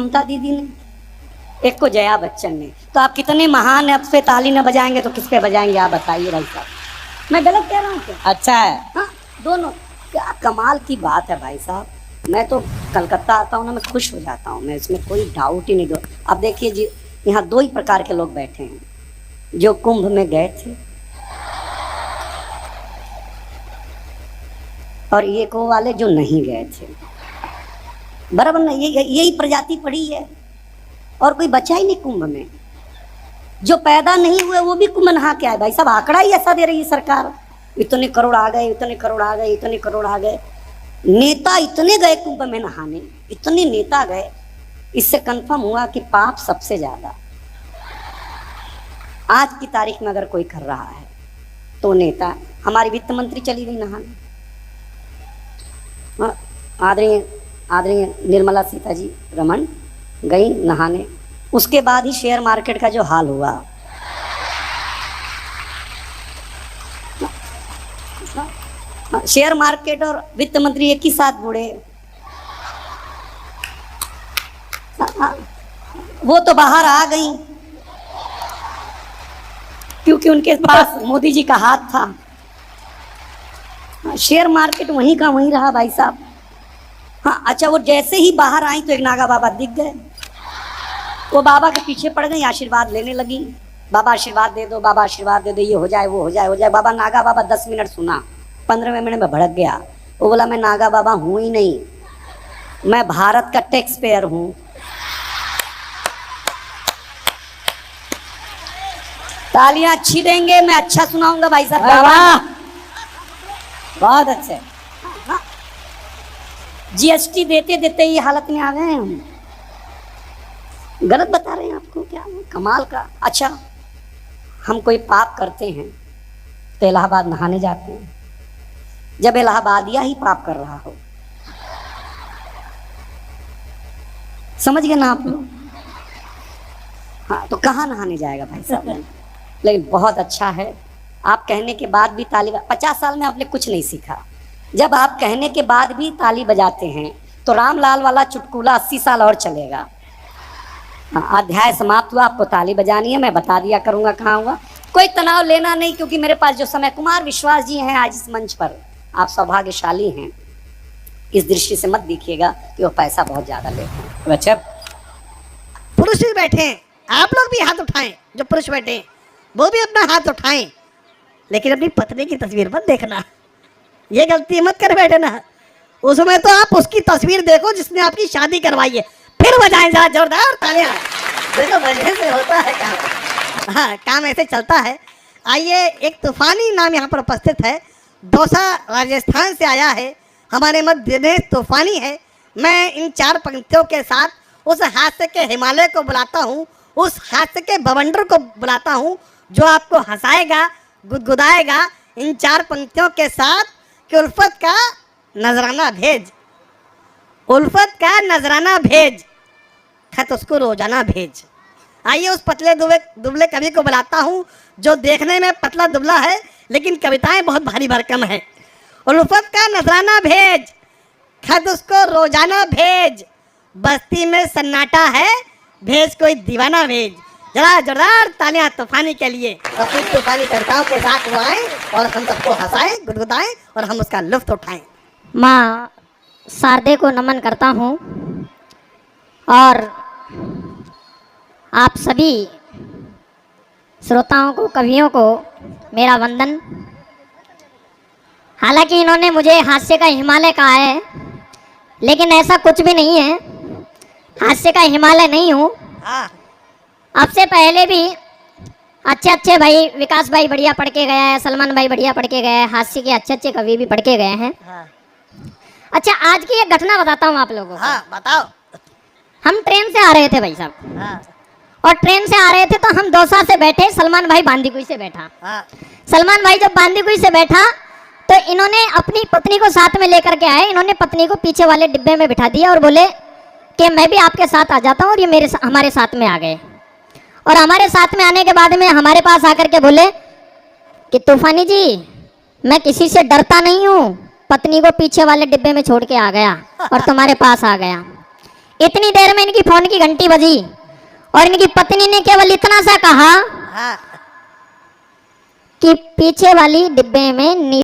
ममता दीदी ने, एक को जया बच्चन ने। तो आप कितने महान है, अब से ताली न बजाएंगे तो किस पे बजाएंगे आप बताइए भाई साहब। मैं गलत कह रहा हूँ क्या? अच्छा है। हाँ, दोनों। क्या कमाल की बात है भाई साहब। मैं तो कलकत्ता आता हूँ ना, मैं खुश हो जाता हूँ, मैं इसमें कोई डाउट ही नहीं। दो अब देखिए जी, यहाँ दो ही प्रकार के लोग बैठे हैं, जो कुंभ में गए थे और ये को वाले जो नहीं गए थे। बराबर ना, यही प्रजाति पड़ी है और कोई बचा ही नहीं कुंभ में। जो पैदा नहीं हुए वो भी कुंभ नहा के आए भाई साहब। आंकड़ा ही ऐसा दे रही है सरकार, इतने करोड़ आ गए, इतने करोड़ आ गए, इतने करोड़ आ गए। नेता इतने गए कुंभ में नहाने, इतने नेता गए, इससे कंफर्म हुआ कि पाप सबसे ज्यादा आज की तारीख में अगर कोई कर रहा है तो नेता। हमारी वित्त मंत्री चली गई नहाने, आदरणीय निर्मला सीता जी रमन गई नहाने। उसके बाद ही शेयर मार्केट का जो हाल हुआ, शेयर मार्केट और वित्त मंत्री एक ही साथ बुड़े। वो तो बाहर आ गई क्योंकि उनके पास मोदी जी का हाथ था। शेयर मार्केट वहीं का वहीं रहा भाई साहब। हाँ अच्छा, वो जैसे ही बाहर आई तो एक नागा बाबा दिख गए। वो बाबा के पीछे पड़ गई, आशीर्वाद लेने लगी। बाबा आशीर्वाद दे दो, बाबा आशीर्वाद दे दो, ये हो जाए वो हो जाए हो जाए। बाबा नागा बाबा 10 मिनट सुना, 15वें मिनट में भड़क गया। वो बोला मैं नागा बाबा हूं ही नहीं, मैं भारत का टैक्स पेयर हूं। तालियां अच्छी देंगे, मैं अच्छा सुनाऊंगा भाई साहब। वाह, बहुत अच्छे। जीएसटी देते देते ये हालत में आ गए हैं हम। गलत बता रहे हैं आपको क्या? कमाल का। अच्छा, हम कोई पाप करते हैं तो इलाहाबाद नहाने जाते हैं, जब इलाहाबादिया ही पाप कर रहा हो। समझ गए ना आप लोग? हाँ, तो कहाँ नहाने जाएगा भाई साहब? लेकिन बहुत अच्छा है, आप कहने के बाद भी ताली। 50 साल में आपने कुछ नहीं सीखा। जब आप कहने के बाद भी ताली बजाते हैं तो रामलाल वाला चुटकुला 80 साल और चलेगा। हाँ, अध्याय समाप्त हुआ, आपको ताली बजानी है, मैं बता दिया करूंगा कहाँ हुआ। कोई तनाव लेना नहीं, क्योंकि मेरे पास जो समय, कुमार विश्वास जी हैं आज इस मंच पर, आप सौभाग्यशाली हैं। इस दृष्टि से मत देखिएगा कि वो पैसा बहुत ज्यादा लेते हैं। अच्छा, पुरुष भी बैठे हैं, आप लोग भी हाथ उठाएं। जो पुरुष बैठे हैं वो भी अपना हाथ उठाएं, लेकिन अपनी पत्नी की तस्वीर मत देखना, ये गलती मत कर बैठे ना। उसमें तो आप उसकी तस्वीर देखो जिसने आपकी शादी करवाई है, फिर बजाएं जरा जोरदार तालियां। देखो मजे से होता है काम। हाँ, काम ऐसे चलता है। आइए, एक तूफानी नाम यहाँ पर उपस्थित है, दौसा राजस्थान से आया है, हमारे मध्य देश तूफानी है। मैं इन 4 पंक्तियों के साथ उस हास्य के हिमालय को बुलाता हूँ, उस हास्य के बवंडर को बुलाता हूँ जो आपको हंसाएगा, गुदगुदाएगा इन 4 पंक्तियों के साथ कि उल्फत का नजराना भेज, उल्फत का नजराना भेज, खत उसको रोजाना भेज। आइए, उस पतले दुबले कवि को बुलाता हूँ जो देखने में पतला दुबला है लेकिन कविताएं बहुत भारी भरकम है। उल्फत का नजराना भेज, खत उसको रोजाना भेज, बस्ती में सन्नाटा है, भेज कोई दीवाना भेज। जरा जोरदार तालियां तूफानी के लिए। अपनी तूफानी कविताओं के साथ वो आए और हम सबको हंसाएं, गुदगुदाएं और हम उसका लुत्फ उठाएं। माँ शारदे को नमन करता हूँ और आप सभी श्रोताओं को, कवियों को मेरा वंदन। हालांकि इन्होंने मुझे हास्य का हिमालय कहा है, लेकिन ऐसा कुछ भी नहीं है, हास्य का हिमालय नहीं हूँ। आपसे पहले भी अच्छे भाई, विकास भाई बढ़िया पढ़ के गया है, सलमान भाई बढ़िया पढ़ के गए हैं, हास्य के अच्छे कवि भी पढ़ के गए हैं। अच्छा, आज की एक घटना बताता हूँ आप लोगों को। हाँ, बताओ। हम ट्रेन से आ रहे थे भाई साहब, और ट्रेन से आ रहे थे तो हम दौसा से बैठे, सलमान भाई बांदीकुई से बैठा। सलमान भाई जब बांदीकुई से बैठा तो इन्होंने अपनी पत्नी को साथ में लेकर के आए। इन्होंने पत्नी को पीछे वाले डिब्बे में बिठा दिया और बोले कि मैं भी आपके साथ आ जाता हूँ, और ये हमारे साथ में आ गए। और हमारे साथ में आने के बाद में हमारे पास आकर के बोले कि तूफानी जी, मैं किसी से डरता नहीं हूँ, पत्नी को पीछे वाले डिब्बे में छोड़ के आ गया और तुम्हारे पास आ गया। इतनी देर में इनकी फोन की घंटी बजी और इनकी पत्नी ने केवल इतना सा कहा हाँ कि पीछे वाली डिब्बे में